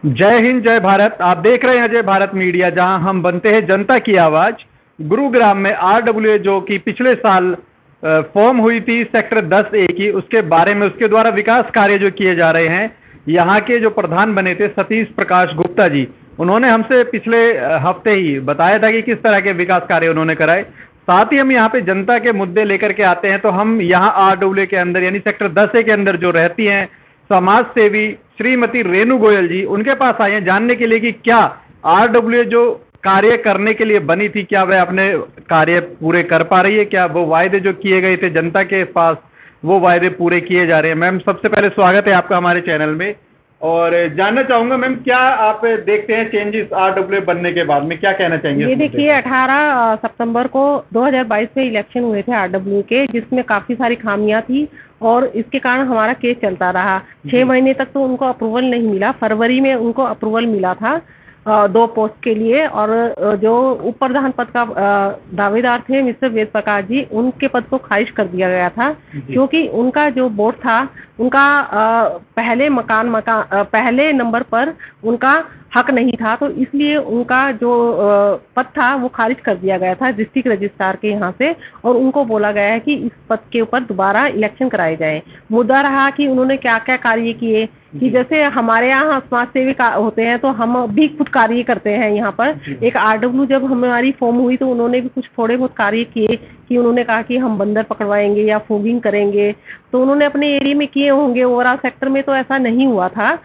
जय हिंद जय भारत। आप देख रहे हैं अजय भारत मीडिया, जहां हम बनते हैं जनता की आवाज। गुरुग्राम में आरडब्ल्यूए जो कि पिछले साल फॉर्म हुई थी सेक्टर 10A की, उसके बारे में उसके द्वारा विकास कार्य जो किए जा रहे हैं, यहाँ के जो प्रधान बने थे सतीश प्रकाश गुप्ता जी, उन्होंने हमसे पिछले हफ्ते ही बताया था कि किस तरह के विकास कार्य उन्होंने कराए। साथ ही हम यहाँ पे जनता के मुद्दे लेकर के आते हैं, तो हम यहाँ आरडब्ल्यूए के अंदर यानी सेक्टर 10A के अंदर जो रहती हैं समाज सेवी श्रीमती रेणु गोयल जी, उनके पास आए हैं जानने के लिए कि क्या आरडब्ल्यूए जो कार्य करने के लिए बनी थी, क्या वह अपने कार्य पूरे कर पा रही है, क्या वो वायदे जो किए गए थे जनता के पास वो वायदे पूरे किए जा रहे हैं। मैम, सबसे पहले स्वागत है आपका हमारे चैनल में। और जानना चाहूंगा मैम, क्या आप देखते हैं चेंजेस आरडब्ल्यूए बनने के बाद में, क्या कहना चाहेंगे ये इस मुद्दे देखिए, पर? 18 सितंबर को 2022 में इलेक्शन हुए थे आरडब्ल्यू के, जिसमें काफ़ी सारी खामियां थी और इसके कारण हमारा केस चलता रहा। 6 महीने तक तो उनको अप्रूवल नहीं मिला। फरवरी में उनको अप्रूवल मिला था 2 पोस्ट के लिए। और जो उप प्रधान पद का दावेदार थे मिस्टर वेद प्रकाश जी, उनके पद को खारिज कर दिया गया था, क्योंकि उनका जो बोर्ड था उनका पहले नंबर पर उनका हक नहीं था, तो इसलिए उनका जो पद था वो खारिज कर दिया गया था डिस्ट्रिक्ट रजिस्ट्रार के यहाँ से। और उनको बोला गया है कि इस पद के ऊपर दोबारा इलेक्शन कराए जाए। मुद्दा रहा कि उन्होंने क्या क्या कार्य किए, कि जैसे हमारे यहाँ समाज सेवी होते हैं, तो हम भी कुछ कार्य करते हैं यहाँ पर। एक आरडब्ल्यू जब हमारी फॉर्म हुई तो उन्होंने भी कुछ थोड़े बहुत कार्य किए, कि उन्होंने कहा कि हम बंदर पकड़वाएंगे या फोगिंग करेंगे, तो उन्होंने अपने एरिया में किए होंगे। ओवरऑल सेक्टर में तो ऐसा नहीं हुआ था।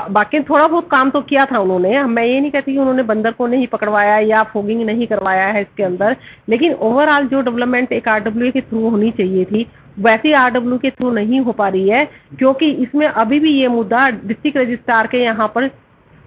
बाकी थोड़ा बहुत काम तो किया था उन्होंने। मैं ये नहीं कहती कि उन्होंने बंदर को नहीं पकड़वाया या फोगिंग नहीं करवाया है इसके अंदर, लेकिन ओवरऑल जो डेवलपमेंट एक आरडब्ल्यू के थ्रू होनी चाहिए थी, वैसी आरडब्ल्यू के थ्रू नहीं हो पा रही है, क्योंकि इसमें अभी भी ये मुद्दा डिस्ट्रिक्ट रजिस्ट्रार के यहाँ पर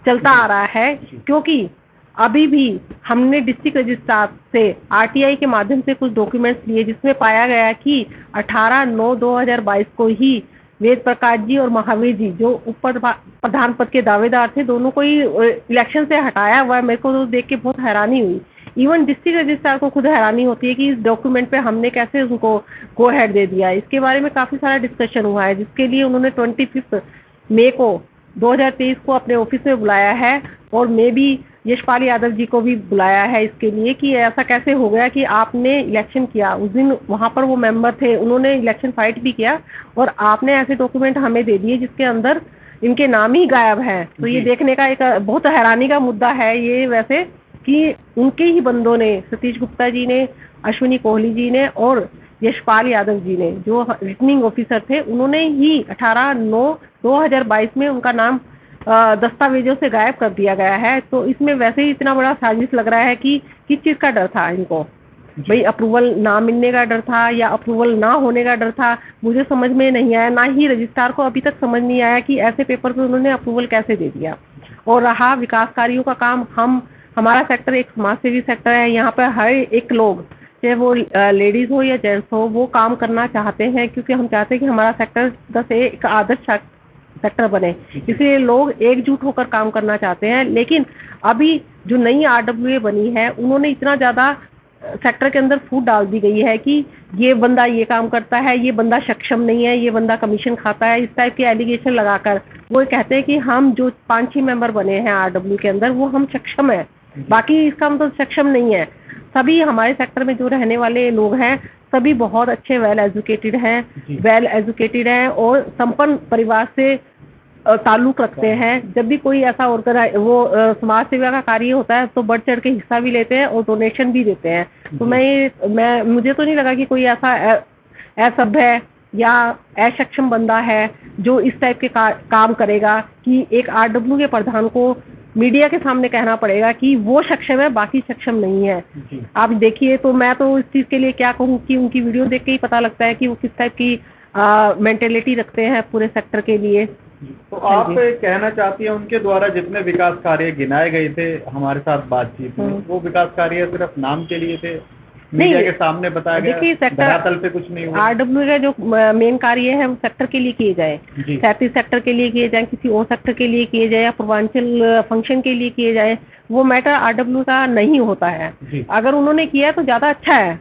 चलता आ रहा है। क्योंकि अभी भी हमने डिस्ट्रिक्ट रजिस्ट्रार से आरटीआई के माध्यम से कुछ डॉक्यूमेंट्स लिए, जिसमें पाया गया कि 18/9/2022 को ही वेद प्रकाश जी और महावीर जी, जो ऊपर प्रधान पद के दावेदार थे, दोनों को ही इलेक्शन से हटाया हुआ है। मेरे को तो देख के बहुत हैरानी हुई। इवन डिस्ट्रिक्ट रजिस्ट्रार को खुद हैरानी होती है कि इस डॉक्यूमेंट पे हमने कैसे उनको गो हेड दे दिया। इसके बारे में काफ़ी सारा डिस्कशन हुआ है, जिसके लिए उन्होंने 25 मई को 2023 को अपने ऑफिस में बुलाया है। और मैं भी यशपाल यादव जी को भी बुलाया है इसके लिए, कि ऐसा कैसे हो गया कि आपने इलेक्शन किया। उस दिन वहाँ पर वो मेंबर थे, उन्होंने इलेक्शन फाइट भी किया, और आपने ऐसे डॉक्यूमेंट हमें दे दिए जिसके अंदर इनके नाम ही गायब है। तो ये देखने का एक बहुत हैरानी का मुद्दा है ये, वैसे कि उनके ही बंदों ने, सतीश गुप्ता जी ने, अश्विनी कोहली जी ने और यशपाल यादव जी ने, जो रिटर्निंग ऑफिसर थे, उन्होंने ही 18/9/2022 में उनका नाम दस्तावेजों से गायब कर दिया गया है। तो इसमें वैसे ही इतना बड़ा साजिश लग रहा है कि किस चीज़ का डर था इनको। भाई, अप्रूवल ना मिलने का डर था या अप्रूवल ना होने का डर था, मुझे समझ में नहीं आया। ना ही रजिस्ट्रार को अभी तक समझ नहीं आया कि ऐसे पेपर पे उन्होंने अप्रूवल कैसे दे दिया। और रहा विकास कार्यों का काम, हमारा सेक्टर एक समाज सेवी सेक्टर है। यहाँ पर हर एक लोग, चाहे वो लेडीज़ हो या जेंट्स हो, वो काम करना चाहते हैं, क्योंकि हम चाहते हैं कि हमारा सेक्टर 10 एक आदर्श सेक्टर बने। इसलिए लोग एकजुट होकर काम करना चाहते हैं। लेकिन अभी जो नई आरडब्ल्यूए बनी है, उन्होंने इतना ज़्यादा सेक्टर के अंदर फूट डाल दी गई है कि ये बंदा ये काम करता है, ये बंदा सक्षम नहीं है, ये बंदा कमीशन खाता है, इस टाइप के एलिगेशन लगाकर वो कहते हैं कि हम जो 5-6 मेंबर बने हैं आरडब्ल्यू के अंदर, वो हम सक्षम है। बाकी इसका मतलब सक्षम नहीं है। सभी हमारे सेक्टर में जो रहने वाले लोग हैं, सभी बहुत अच्छे वेल एजुकेटेड हैं और संपन्न परिवार से ताल्लुक रखते हैं। जब भी कोई ऐसा समाज सेवा का कार्य होता है, तो बढ़ चढ़ के हिस्सा भी लेते हैं और डोनेशन भी देते हैं। तो मुझे तो नहीं लगा कि कोई ऐसा असभ्य या अक्षम बंदा है जो इस टाइप के काम करेगा, कि एक आरडब्ल्यू के प्रधान को मीडिया के सामने कहना पड़ेगा कि वो सक्षम है, बाकी सक्षम नहीं है। आप देखिए, तो मैं तो इस चीज़ के लिए क्या कहूँ कि उनकी वीडियो देख के ही पता लगता है कि वो किस टाइप की मेंटेलिटी रखते हैं पूरे सेक्टर के लिए। तो आप कहना चाहती हैं उनके द्वारा जितने विकास कार्य गिनाए गए थे हमारे साथ बातचीत में, वो विकास कार्य सिर्फ नाम के लिए थे, मीडिया के सामने बताया गया, धरातल पे कुछ नहीं हुआ? आरडब्ल्यू का जो मेन कार्य है वो सेक्टर के लिए किए जाए, 37 सेक्टर के लिए किए जाए, किसी और सेक्टर के लिए किए जाए, या पूर्वांचल फंक्शन के लिए किए जाए, वो मैटर आरडब्ल्यू का नहीं होता है। अगर उन्होंने किया तो ज़्यादा अच्छा है।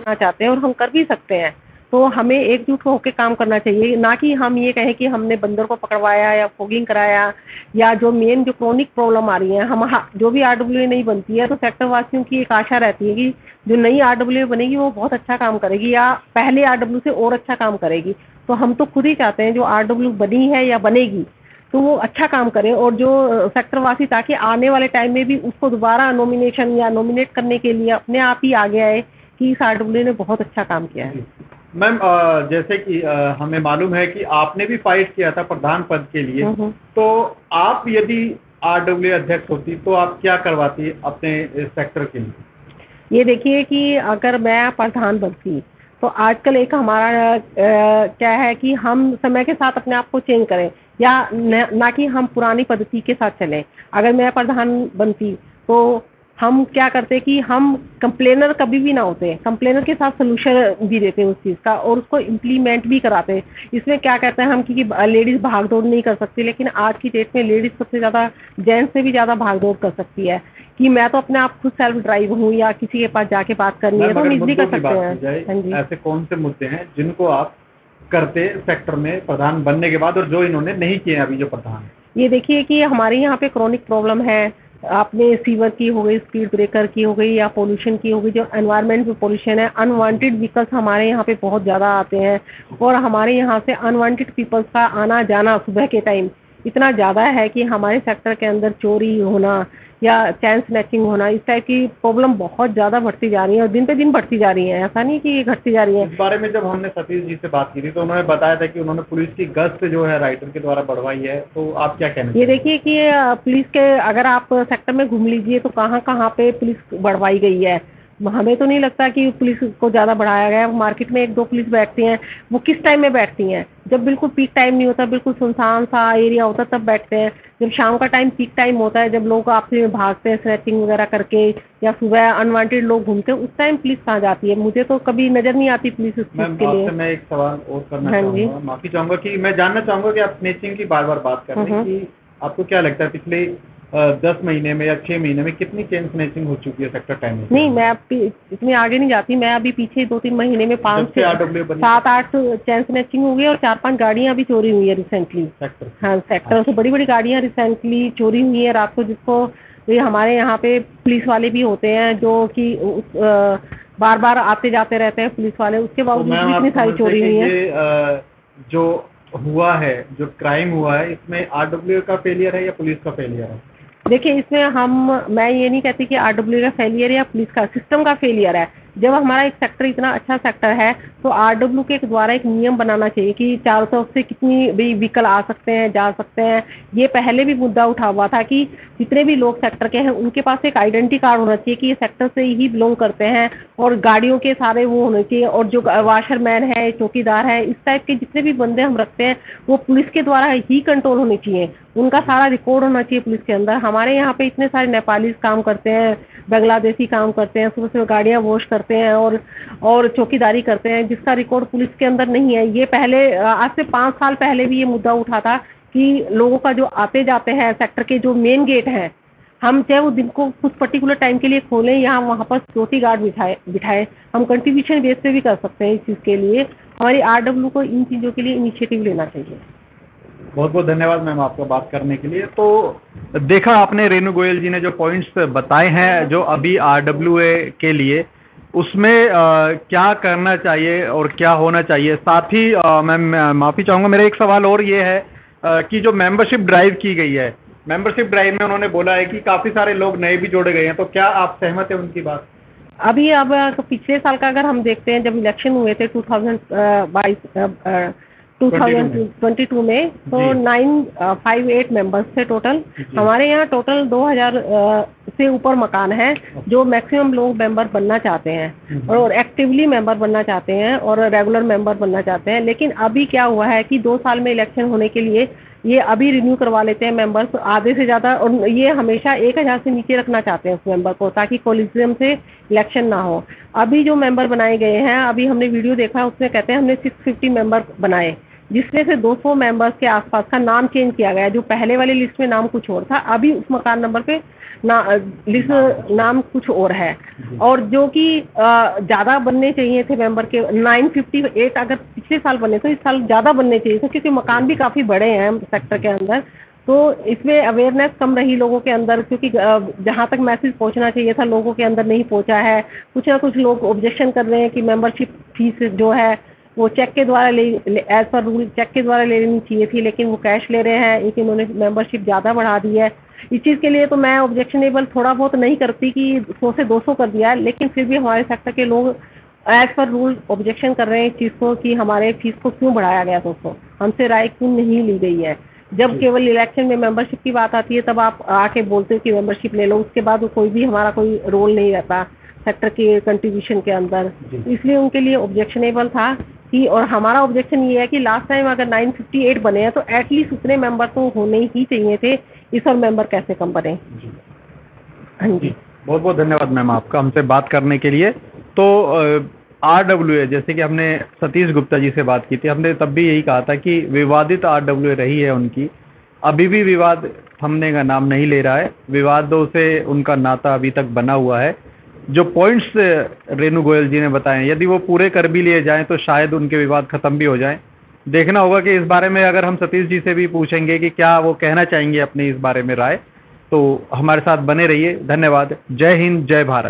करना चाहते हैं और हम कर भी सकते हैं। तो हमें एकजुट होकर काम करना चाहिए, ना कि हम ये कहें कि हमने बंदर को पकड़वाया या फॉगिंग कराया, या जो मेन जो क्रोनिक प्रॉब्लम आ रही है हम जो भी आरडब्ल्यूए नहीं बनती है तो सेक्टर वासियों की एक आशा रहती है कि जो नई आरडब्ल्यूए बनेगी वो बहुत अच्छा काम करेगी या पहले आरडब्ल्यू से और अच्छा काम करेगी। तो हम तो खुद ही चाहते हैं जो आरडब्ल्यू बनी है या बनेगी तो वो अच्छा काम करें, और जो सेक्टर वासी ताकि आने वाले टाइम में भी उसको दोबारा नॉमिनेशन या नॉमिनेट करने के लिए अपने आप ही आगे आए कि इस आरडब्ल्यू ने बहुत अच्छा काम किया है। मैम, जैसे कि हमें मालूम है कि आपने भी फाइट किया था प्रधान पद के लिए, तो आप यदि आरडब्ल्यू अध्यक्ष होती तो आप क्या करवाती अपने सेक्टर के लिए? ये देखिए कि अगर मैं प्रधान बनती तो आजकल एक हमारा क्या है कि हम समय के साथ अपने आप को चेंज करें या ना कि हम पुरानी पद्धति के साथ चलें। अगर मैं प्रधान बनती तो हम क्या करते कि हम कंप्लेनर कभी भी ना होते, कंप्लेनर के साथ सोल्यूशन भी देते उस चीज़ का और उसको इम्प्लीमेंट भी कराते। इसमें क्या कहते हैं हम कि लेडीज़ भाग दौड़ नहीं कर सकती, लेकिन आज की डेट में लेडीज़ सबसे ज़्यादा जेंट्स से भी ज़्यादा भाग दौड़ कर सकती है कि मैं तो अपने आप खुद सेल्फ ड्राइव हूँ या किसी के पास जाके बात करनी है तो हम इजली कर सकते हैं। हाँ जी, ऐसे कौन से मुद्दे हैं जिनको आप करते सेक्टर में प्रधान बनने के बाद और जो इन्होंने नहीं किए अभी जो प्रधान? ये देखिए कि हमारे यहाँ पे क्रोनिक प्रॉब्लम है, आपने सीवर की हो गई, स्पीड ब्रेकर की हो गई या पोल्यूशन की हो गई। जो एनवायरनमेंट में पोल्यूशन है, अनवांटेड व्हीकल्स हमारे यहाँ पे बहुत ज़्यादा आते हैं और हमारे यहाँ से अनवांटेड पीपल्स का आना जाना सुबह के टाइम इतना ज़्यादा है कि हमारे सेक्टर के अंदर चोरी होना या चैन स्नैचिंग होना, इस टाइप की प्रॉब्लम बहुत ज़्यादा बढ़ती जा रही है और दिन पे दिन बढ़ती जा रही है, ऐसा नहीं कि ये घटती जा रही है। इस बारे में जब हमने सतीश जी से बात की थी तो उन्होंने बताया था कि उन्होंने पुलिस की गश्त जो है राइटर के द्वारा बढ़वाई है, तो आप क्या कहना? ये देखिए कि पुलिस के अगर आप सेक्टर में घूम लीजिए तो कहाँ कहाँ पे पुलिस बढ़वाई गई है। हमें तो नहीं लगता कि पुलिस को ज़्यादा बढ़ाया गया है। मार्केट में एक दो पुलिस बैठती हैं, वो किस टाइम में बैठती हैं? जब बिल्कुल पीक टाइम नहीं होता, बिल्कुल सुनसान सा एरिया होता तब बैठते हैं। जब शाम का टाइम पीक टाइम होता है, जब लोग आपस में भागते हैं स्नैचिंग वगैरह करके या सुबह अनवांटेड लोग घूमते हैं, उस टाइम पुलिस कहाँ जाती है? मुझे तो कभी नज़र नहीं आती पुलिस उस चीज़ के लिए। मैं एक सवाल और करना चाहूँगा, माफ़ी चाहूँगा कि मैं जानना चाहूँगा कि आप स्नैचिंग की बार बार बात कर रहे हैं कि आपको क्या लगता है पिछले 10 महीने में या 6 महीने में कितनी चेन स्नैचिंग हो चुकी है सेक्टर 10 में? नहीं, मैं इतनी आगे नहीं जाती। मैं अभी पीछे 2-3 महीने में 5 से 7-8 चेन स्नैचिंग हो गई और 4-5 गाड़ियाँ भी चोरी हुई है रिसेंटली। हाँ, सेक्टर से बड़ी बड़ी गाड़ियाँ रिसेंटली चोरी हुई है रात को, जिसको ये हमारे यहाँ पे पुलिस वाले भी होते हैं जो कि बार बार आते जाते रहते हैं पुलिस वाले, उसके बावजूद भी इतनी सारी चोरी हुई है। जो हुआ है, जो क्राइम हुआ है, इसमें आरडब्ल्यू का फेलियर है या पुलिस का फेलियर है? देखिए इसमें मैं ये नहीं कहती कि आरडब्ल्यू का फेलियर है या पुलिस का, सिस्टम का फेलियर है। जब हमारा एक सेक्टर इतना अच्छा सेक्टर है तो आरडब्ल्यू के द्वारा एक नियम बनाना चाहिए कि चारों तरफ से कितनी भी व्हीकल आ सकते हैं, जा सकते हैं। ये पहले भी मुद्दा उठा हुआ था कि जितने भी लोग सेक्टर के हैं उनके पास एक आइडेंटिटी कार्ड होना चाहिए कि ये सेक्टर से ही बिलोंग करते हैं और गाड़ियों के सारे वो होने चाहिए, और जो वाशरमैन है, चौकीदार है, इस टाइप के जितने भी बंदे हम रखते हैं वो पुलिस के द्वारा ही कंट्रोल होने चाहिए। उनका सारा रिकॉर्ड होना चाहिए पुलिस के अंदर। हमारे यहाँ पे इतने सारे नेपालीज काम करते हैं, बांग्लादेशी काम करते हैं, सुबह सुबह गाड़ियाँ वॉश करते हैं और चौकीदारी करते हैं, जिसका रिकॉर्ड पुलिस के अंदर नहीं है। ये पहले आज से 5 साल पहले भी ये मुद्दा उठा था कि लोगों का जो आते जाते हैं सेक्टर के जो मेन गेट हैं, हम चाहे वो दिन को कुछ पर्टिकुलर टाइम के लिए खोलें या वहाँ पर सिक्योरिटी गार्ड बिठाए, हम कंट्रीब्यूशन बेस पे भी कर सकते हैं। इस चीज़ के लिए हमारी आरडब्ल्यू को इन चीज़ों के लिए इनिशिएटिव लेना चाहिए। बहुत बहुत धन्यवाद मैम आपका बात करने के लिए। तो देखा आपने रेणु गोयल जी ने जो पॉइंट्स बताए हैं जो अभी आरडब्ल्यूए के लिए, उसमें क्या करना चाहिए और क्या होना चाहिए। साथ ही मैं माफ़ी चाहूँगा, मेरा एक सवाल और ये है कि जो मेंबरशिप ड्राइव की गई है, मेंबरशिप ड्राइव में उन्होंने बोला है कि काफ़ी सारे लोग नए भी जोड़े गए हैं, तो क्या आप सहमत हैं उनकी बात? अब पिछले साल का अगर हम देखते हैं, जब इलेक्शन हुए थे 2022 में, तो 958 मेंबर्स थे टोटल। हमारे यहाँ टोटल 2000 से ऊपर मकान है जो मैक्सिमम लोग मेंबर बनना चाहते हैं और एक्टिवली मेंबर बनना चाहते हैं और रेगुलर मेंबर बनना चाहते हैं। लेकिन अभी क्या हुआ है कि 2 साल में इलेक्शन होने के लिए ये अभी रिन्यू करवा लेते हैं मेंबर्स आधे से ज़्यादा, और ये हमेशा 1000 से नीचे रखना चाहते हैं उस मेंबर को, ताकि कोलिजियम से इलेक्शन ना हो। अभी जो मेंबर बनाए गए हैं, अभी हमने वीडियो देखा, उसमें कहते हैं हमने 650 मेंबर बनाए, जिसमें से 200 मेंबर्स के आसपास का नाम चेंज किया गया। जो पहले वाली लिस्ट में नाम कुछ और था, अभी उस मकान नंबर पे लिस्ट नाम कुछ और है। और जो कि ज़्यादा बनने चाहिए थे मेंबर के 958, अगर पिछले साल बने तो इस साल ज़्यादा बनने चाहिए थे, क्योंकि मकान भी काफ़ी बड़े हैं सेक्टर के अंदर। तो इसमें अवेयरनेस कम रही लोगों के अंदर, क्योंकि जहाँ तक मैसेज पहुँचना चाहिए था लोगों के अंदर नहीं पहुँचा है। कुछ ना कुछ लोग ऑब्जेक्शन कर रहे हैं कि मेंबरशिप फीस जो है वो चेक के द्वारा एज पर रूल चेक के द्वारा लेनी चाहिए थी, लेकिन वो कैश ले रहे हैं। लेकिन उन्होंने मेंबरशिप ज़्यादा बढ़ा दी है। इस चीज़ के लिए तो मैं ऑब्जेक्शनेबल थोड़ा बहुत नहीं करती कि 100 से 200 कर दिया, लेकिन फिर भी हमारे सेक्टर के लोग एज पर रूल ऑब्जेक्शन कर रहे हैं इस चीज़ को कि हमारे फीस को क्यों बढ़ाया गया 200, हमसे राय क्यों नहीं ली गई है। जब केवल इलेक्शन में मेंबरशिप की बात आती है तब आप आके बोलते हो कि मेंबरशिप ले लो, उसके बाद कोई भी हमारा कोई रोल नहीं रहता सेक्टर के कंट्रीब्यूशन के अंदर। इसलिए उनके लिए ऑब्जेक्शनेबल था कि, और हमारा ऑब्जेक्शन ये है कि लास्ट टाइम अगर 958 बने हैं तो एटलीस्ट उतने मेंबर तो होने ही चाहिए थे, इस और मेंबर कैसे कम बने। हाँ जी, बहुत बहुत धन्यवाद मैम आपका हमसे बात करने के लिए। तो RWA, जैसे कि हमने सतीश गुप्ता जी से बात की थी, हमने तब भी यही कहा था कि विवादित RWA रही है उनकी, अभी भी विवाद थमने का नाम नहीं ले रहा है। विवादों से उनका नाता अभी तक बना हुआ है। जो पॉइंट्स रेणु गोयल जी ने बताए, यदि वो पूरे कर भी लिए जाएं तो शायद उनके विवाद खत्म भी हो जाएं। देखना होगा कि इस बारे में अगर हम सतीश जी से भी पूछेंगे कि क्या वो कहना चाहेंगे अपनी इस बारे में राय, तो हमारे साथ बने रहिए। धन्यवाद। जय हिंद, जय भारत।